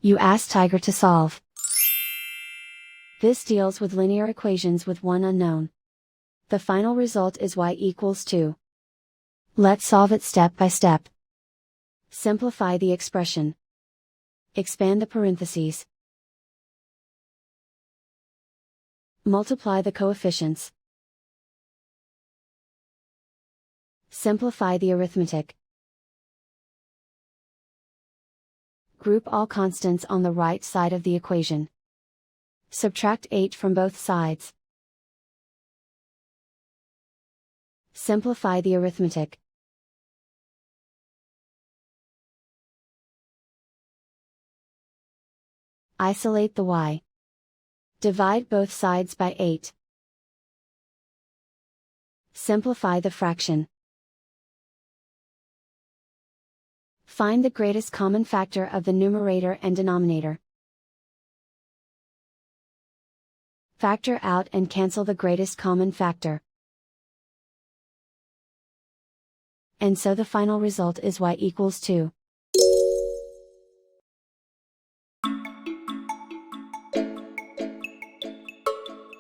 You ask Tiger to solve. This deals with linear equations with one unknown. The final result is y equals 2. Let's solve it step by step. Simplify the expression. Expand the parentheses. Multiply the coefficients. Simplify the arithmetic. Group all constants on the right side of the equation. Subtract 8 from both sides. Simplify the arithmetic. Isolate the y. Divide both sides by 8. Simplify the fraction. Find the greatest common factor of the numerator and denominator. Factor out and cancel the greatest common factor. And so the final result is y equals 2.